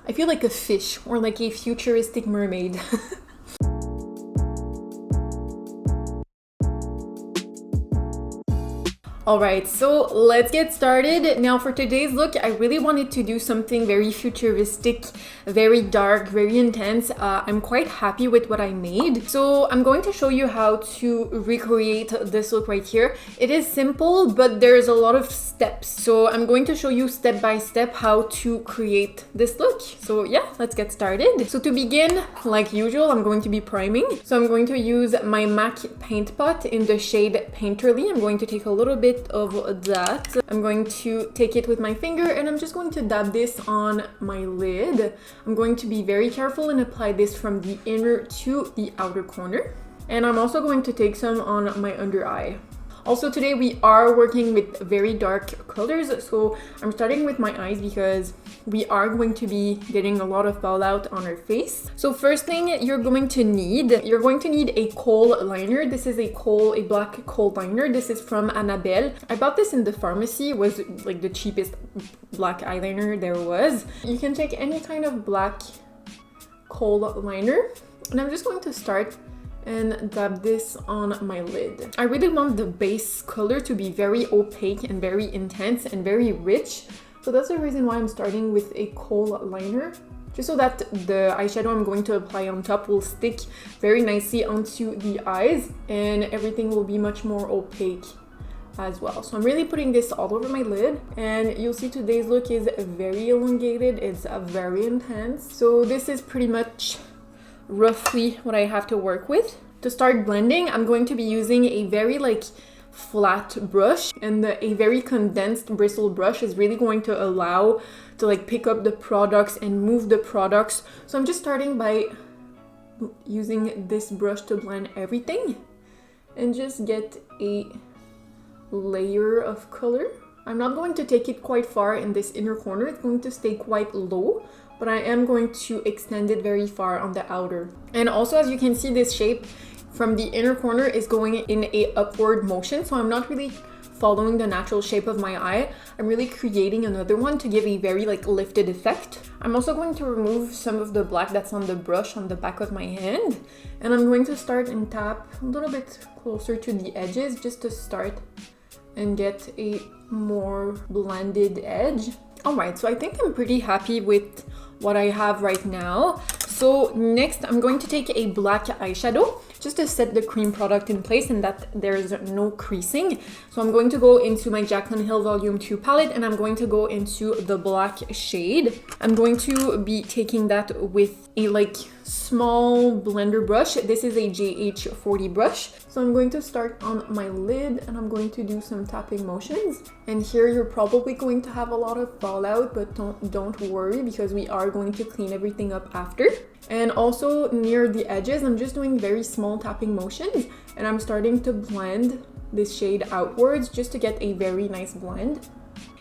I feel like a fish or like a futuristic mermaid. Alright, so let's get started. Now for today's look, I really wanted to do something very futuristic, very dark, very intense. I'm quite happy with what I made. So I'm going to show you how to recreate this look right here. It is simple, but there's a lot of steps. So I'm going to show you step by step how to create this look. So yeah, let's get started. So to begin, like usual, I'm going to be priming. So I'm going to use my MAC paint pot in the shade Painterly. I'm going to take a little bit of that. I'm going to take it with my finger and I'm just going to dab this on my lid. I'm going to be very careful and apply this from the inner to the outer corner. And I'm also going to take some on my under eye. Also today we are working with very dark colors, so I'm starting with my eyes because we are going to be getting a lot of fallout on our face. So first thing you're going to need a kohl liner. This is a black kohl liner. This is from Annabelle. I bought this in the pharmacy. It was like the cheapest black eyeliner there was. You can take any kind of black kohl liner, and I'm just going to start and dab this on my lid. I really want the base color to be very opaque and very intense and very rich. So that's the reason why I'm starting with a kohl liner, just so that the eyeshadow I'm going to apply on top will stick very nicely onto the eyes and everything will be much more opaque as well. So I'm really putting this all over my lid, and you'll see today's look is very elongated. It's very intense. So this is pretty much roughly what I have to work with. To start blending, I'm going to be using a very flat brush, and a very condensed bristle brush is really going to allow to pick up the products and move the products. So I'm just starting by using this brush to blend everything and just get a layer of color. I'm not going to take it quite far in this inner corner. It's going to stay quite low, but I am going to extend it very far on the outer. And also, as you can see, this shape from the inner corner is going in a upward motion, so I'm not really following the natural shape of my eye. I'm really creating another one to give a very lifted effect. I'm also going to remove some of the black that's on the brush on the back of my hand, and I'm going to start and tap a little bit closer to the edges just to start and get a more blended edge. Alright, so I think I'm pretty happy with what I have right now. So next I'm going to take a black eyeshadow just to set the cream product in place and that there's no creasing. So I'm going to go into my Jaclyn Hill Volume 2 palette and I'm going to go into the black shade. I'm going to be taking that with a small blender brush. This is a JH40 brush. So I'm going to start on my lid and I'm going to do some tapping motions. And here you're probably going to have a lot of fallout, but don't worry because we are going to clean everything up after. And also near the edges, I'm just doing very small tapping motions and I'm starting to blend this shade outwards just to get a very nice blend.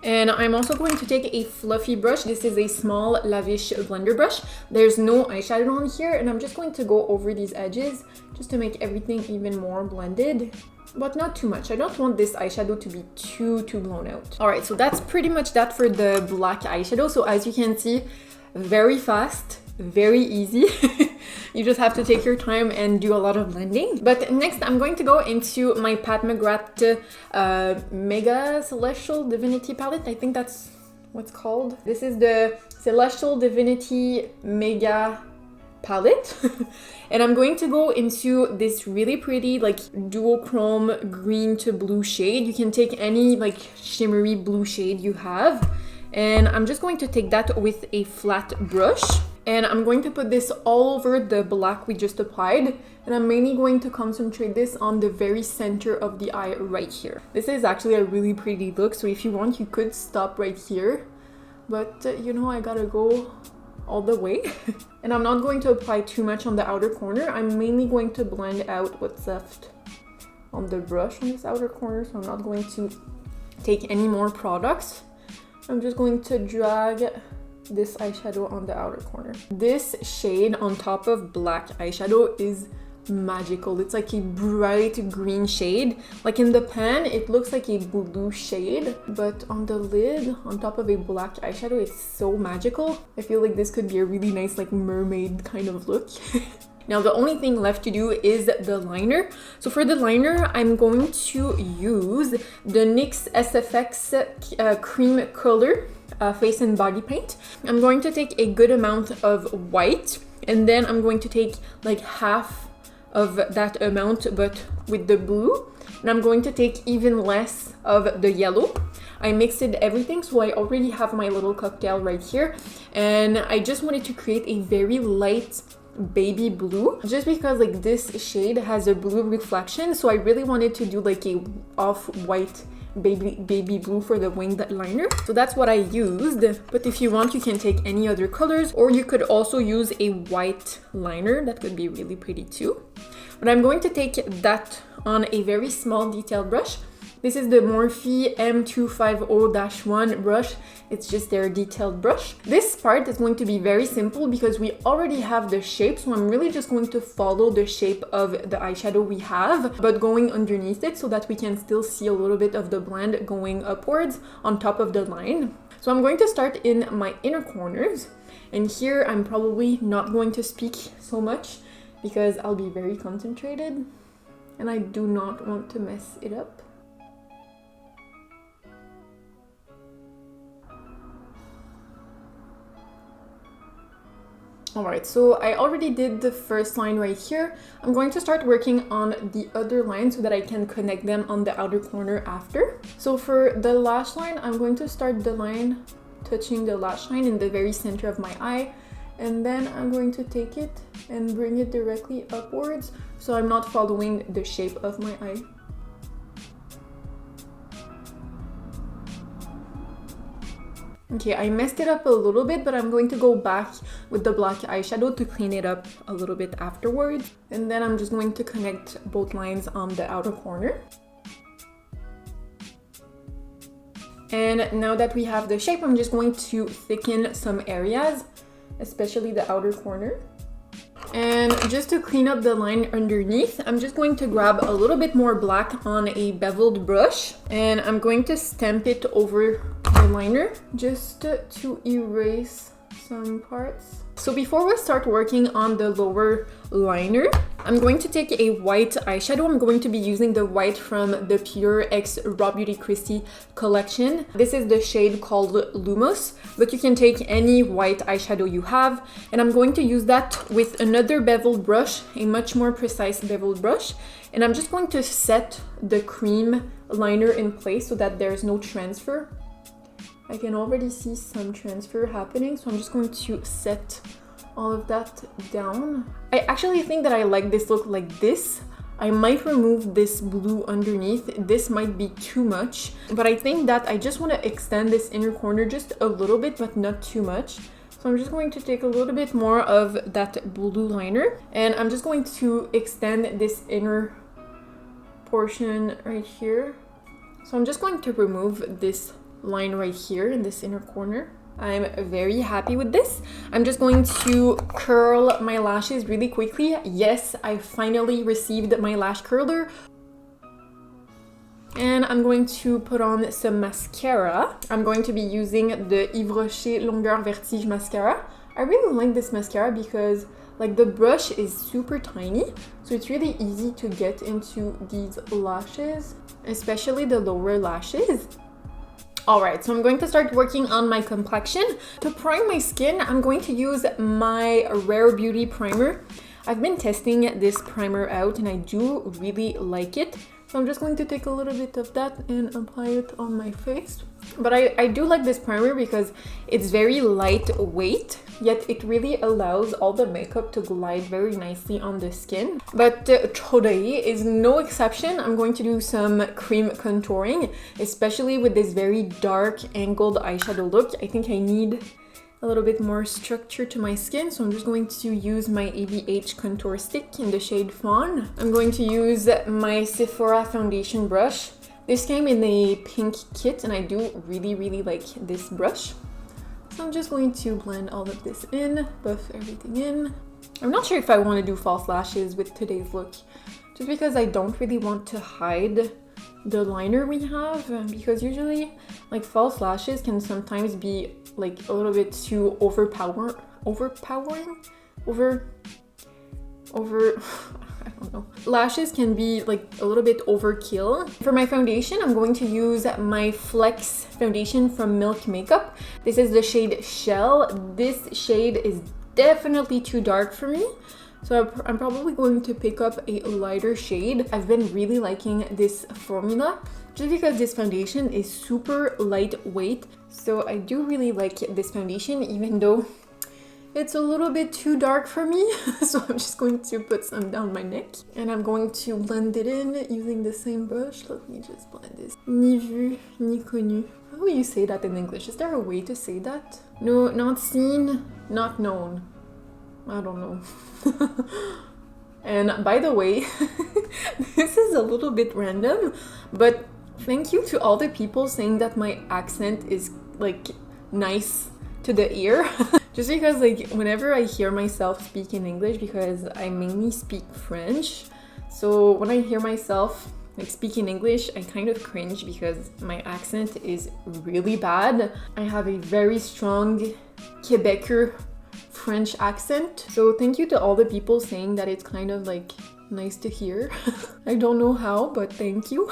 And I'm also going to take a fluffy brush. This is a small lavish blender brush. There's no eyeshadow on here and I'm just going to go over these edges just to make everything even more blended, but not too much. I don't want this eyeshadow to be too blown out. Alright, so that's pretty much that for the black eyeshadow. So as you can see, very fast, very easy. You just have to take your time and do a lot of blending. But next I'm going to go into my Pat McGrath Mega Celestial Divinity palette. I think that's what's called. This is the Celestial Divinity Mega palette. And I'm going to go into this really pretty duochrome green to blue shade. You can take any shimmery blue shade you have. And I'm just going to take that with a flat brush. And I'm going to put this all over the black we just applied. And I'm mainly going to concentrate this on the very center of the eye right here. This is actually a really pretty look, so if you want, you could stop right here. But I gotta go all the way. And I'm not going to apply too much on the outer corner. I'm mainly going to blend out what's left on the brush on this outer corner. So I'm not going to take any more products. I'm just going to drag this eyeshadow on the outer corner. This shade on top of black eyeshadow is magical. It's like a bright green shade. Like in the pan, it looks like a blue shade, but on the lid, on top of a black eyeshadow, it's so magical. I feel like this could be a really nice like mermaid kind of look. Now the only thing left to do is the liner. So for the liner, I'm going to use the NYX SFX Cream Color Face and Body Paint. I'm going to take a good amount of white, and then I'm going to take like half of that amount but with the blue, and I'm going to take even less of the yellow. I mixed everything, so I already have my little cocktail right here, and I just wanted to create a very light baby blue, just because like this shade has a blue reflection, so I really wanted to do like a off-white baby blue for the winged liner. So that's what I used, but if you want, you can take any other colors, or you could also use a white liner. That could be really pretty too. But I'm going to take that on a very small detailed brush. This is the Morphe M250-1 brush. It's just their detailed brush. This part is going to be very simple because we already have the shape, so I'm really just going to follow the shape of the eyeshadow we have, but going underneath it so that we can still see a little bit of the blend going upwards on top of the line. So I'm going to start in my inner corners, and here I'm probably not going to speak so much because I'll be very concentrated and I do not want to mess it up. Alright, so I already did the first line right here. I'm going to start working on the other line so that I can connect them on the outer corner after. So for the lash line, I'm going to start the line touching the lash line in the very center of my eye, and then I'm going to take it and bring it directly upwards so I'm not following the shape of my eye. Okay, I messed it up a little bit, but I'm going to go back with the black eyeshadow to clean it up a little bit afterwards. And then I'm just going to connect both lines on the outer corner. And now that we have the shape, I'm just going to thicken some areas, especially the outer corner. And just to clean up the line underneath, I'm just going to grab a little bit more black on a beveled brush, and I'm going to stamp it over the liner just to erase some parts. So before we start working on the lower liner, I'm going to take a white eyeshadow. I'm going to be using the white from the Pure X Raw Beauty Kristi collection. This is the shade called Lumos, but you can take any white eyeshadow you have. And I'm going to use that with another beveled brush, a much more precise beveled brush. And I'm just going to set the cream liner in place so that there's no transfer. I can already see some transfer happening, so I'm just going to set all of that down. I actually think that I like this look like this. I might remove this blue underneath. This might be too much, but I think that I just want to extend this inner corner just a little bit, but not too much. So I'm just going to take a little bit more of that blue liner, and I'm just going to extend this inner portion right here. So I'm just going to remove this line right here in this inner corner. I'm very happy with this. I'm just going to curl my lashes really quickly. Yes, I finally received my lash curler. And I'm going to put on some mascara. I'm going to be using the Yves Rocher Longue Vertige Mascara. I really like this mascara because like the brush is super tiny, so it's really easy to get into these lashes, especially the lower lashes. Alright, so I'm going to start working on my complexion. To prime my skin, I'm going to use my Rare Beauty primer. I've been testing this primer out and I do really like it. So I'm just going to take a little bit of that and apply it on my face. But I do like this primer because it's very lightweight, yet it really allows all the makeup to glide very nicely on the skin. But today is no exception. I'm going to do some cream contouring, especially with this very dark angled eyeshadow look. I think I need a little bit more structure to my skin, so I'm just going to use my ABH contour stick in the shade Fawn. I'm going to use my Sephora foundation brush. This came in a pink kit and I do really like this brush. So So I'm just going to blend all of this in, buff everything in. I'm not sure if I want to do false lashes with today's look, just because I don't really want to hide the liner we have, because usually like false lashes can sometimes be like a little bit too overpowering, I don't know. Lashes can be like a little bit overkill. For my foundation, I'm going to use my Flex foundation from Milk Makeup. This is the shade Shell. This shade is definitely too dark for me, so I'm probably going to pick up a lighter shade. I've been really liking this formula just because this foundation is super lightweight. So I do really like this foundation, even though it's a little bit too dark for me. So I'm just going to put some down my neck and I'm going to blend it in using the same brush. Let me just blend this. Ni vu, ni connu. How do you say that in English? Is there a way to say that? No, not seen, not known. I don't know. And by the way, this is a little bit random, but thank you to all the people saying that my accent is like nice to the ear. Just because like whenever I hear myself speak in English, because I mainly speak French, so when I hear myself like speak in English, I kind of cringe because my accent is really bad. I have a very strong Quebecer French accent. So thank you to all the people saying that it's kind of like nice to hear. I don't know how, but thank you.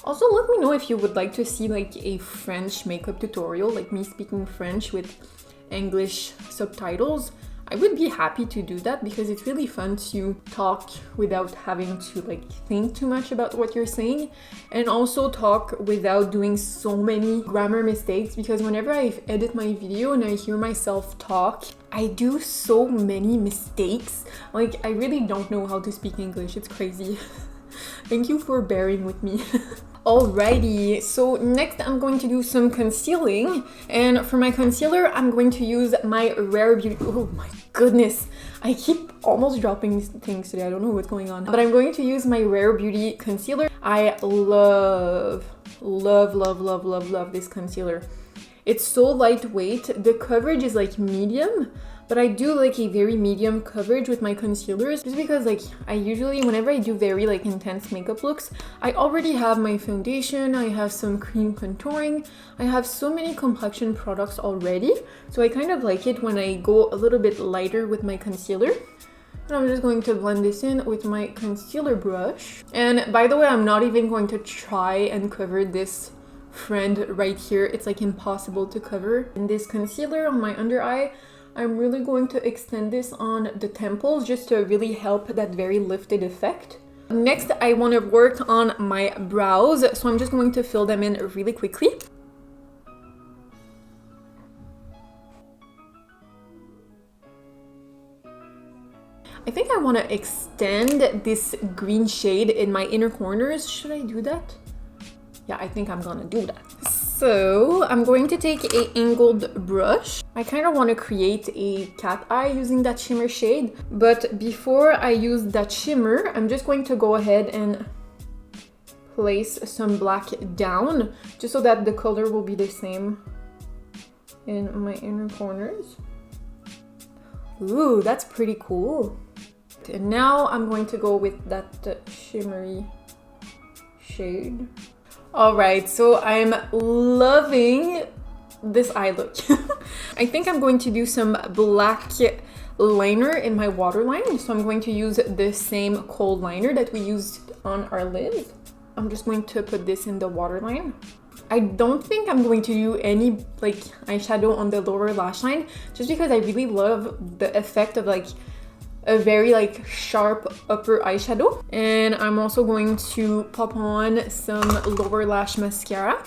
Also, let me know if you would like to see like a French makeup tutorial, like me speaking French with English subtitles. I would be happy to do that because it's really fun to talk without having to like think too much about what you're saying, and also talk without doing so many grammar mistakes, because whenever I edit my video and I hear myself talk, I do so many mistakes. Like I really don't know how to speak English. It's crazy. Thank you for bearing with me. Alrighty, so next I'm going to do some concealing, and for my concealer I'm going to use my Rare Beauty. Oh my goodness, I keep almost dropping things today. I don't know what's going on, but I'm going to use my Rare Beauty concealer. I love this concealer. It's so lightweight. The coverage is like medium, but I do like a very medium coverage with my concealers, just because like I usually, whenever I do very like intense makeup looks, I already have my foundation, I have some cream contouring, I have so many complexion products already, so I kind of like it when I go a little bit lighter with my concealer. And I'm just going to blend this in with my concealer brush. And by the way, I'm not even going to try and cover this friend right here. It's like impossible to cover. And this concealer on my under eye, I'm really going to extend this on the temples just to really help that very lifted effect. Next, I want to work on my brows, so I'm just going to fill them in really quickly. I think I want to extend this green shade in my inner corners. Should I do that? Yeah, I think I'm gonna do that. So I'm going to take a angled brush. I kind of want to create a cat eye using that shimmer shade, but before I use that shimmer, I'm just going to go ahead and place some black down, just so that the color will be the same in my inner corners. Ooh, that's pretty cool. And now I'm going to go with that shimmery shade. Alright, so I'm loving this eye look. I think I'm going to do some black liner in my waterline. So I'm going to use the same cold liner that we used on our lids. I'm just going to put this in the waterline. I don't think I'm going to do any like eyeshadow on the lower lash line, just because I really love the effect of like a very like sharp upper eyeshadow. And I'm also going to pop on some lower lash mascara.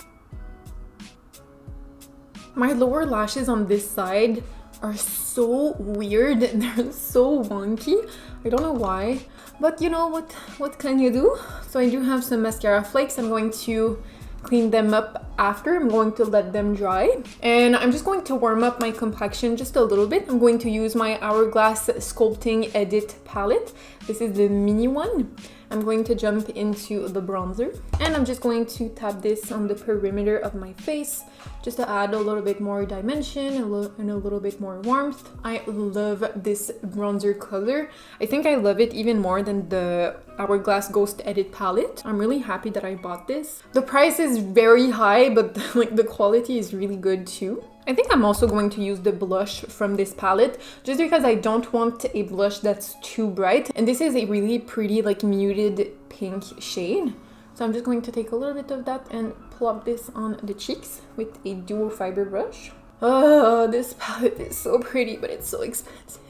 My lower lashes on this side are so weird and they're so wonky. I don't know why, but you know what can you do? So I do have some mascara flakes. I'm going to clean them up after. I'm going to let them dry, and I'm just going to warm up my complexion just a little bit. I'm going to use my Hourglass Sculpting Edit palette. This is the mini one. I'm going to jump into the bronzer, and I'm just going to tap this on the perimeter of my face just to add a little bit more dimension and a little bit more warmth. I love this bronzer color. I think I love it even more than the Hourglass Ghost Edit palette. I'm really happy that I bought this. The price is very high, but like the quality is really good too. I think I'm also going to use the blush from this palette just because I don't want a blush that's too bright. And this is a really pretty like muted pink shade. So I'm just going to take a little bit of that and plop this on the cheeks with a duo fiber brush. Oh, this palette is so pretty, but it's so expensive.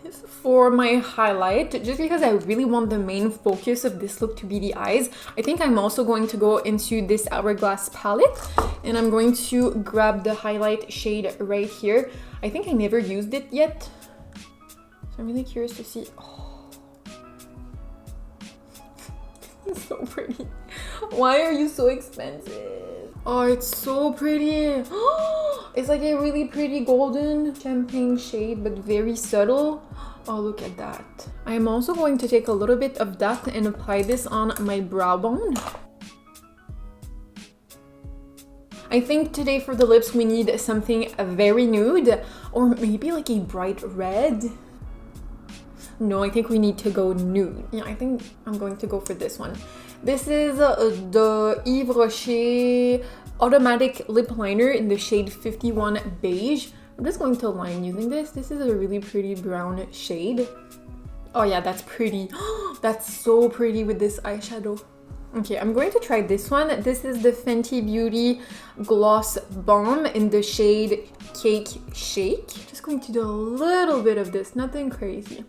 For my highlight, just because I really want the main focus of this look to be the eyes, I think I'm also going to go into this Hourglass palette, and I'm going to grab the highlight shade right here. I think I never used it yet, so I'm really curious to see. Oh, it's so pretty. Why are you so expensive? Oh, it's so pretty. It's like a really pretty golden champagne shade, but very subtle. Oh, look at that. I'm also going to take a little bit of that and apply this on my brow bone. I think today for the lips we need something very nude, or maybe like a bright red. No, I think we need to go nude. Yeah, I think I'm going to go for this one. This is the Yves Rocher Automatic Lip Liner in the shade 51 Beige. I'm just going to line using this. This is a really pretty brown shade. Oh yeah, that's pretty. That's so pretty with this eyeshadow. Okay, I'm going to try this one. This is the Fenty Beauty Gloss Bomb in the shade Cake Shake. Just going to do a little bit of this, nothing crazy.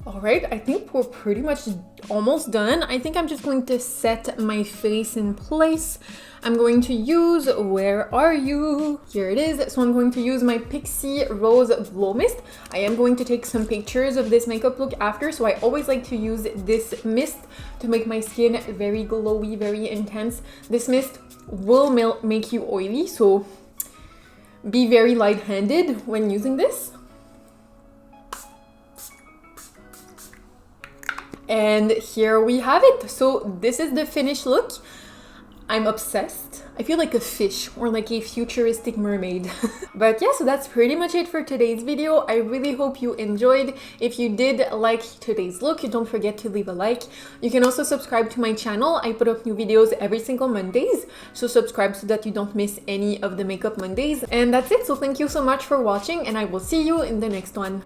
All right, I think we're pretty much almost done. I think I'm just going to set my face in place. I'm going to use, where are you? Here it is. So I'm going to use my Pixi Rose Glow Mist. I am going to take some pictures of this makeup look after, so I always like to use this mist to make my skin very glowy, very intense. This mist will make you oily, so be very light-handed when using this. And here we have it. So this is the finished look. I'm obsessed. I feel like a fish or like a futuristic mermaid. But yeah, so that's pretty much it for today's video. I really hope you enjoyed. If you did like today's look, don't forget to leave a like. You can also subscribe to my channel. I put up new videos every single Mondays. So subscribe so that you don't miss any of the Makeup Mondays. And that's it. So thank you so much for watching, and I will see you in the next one.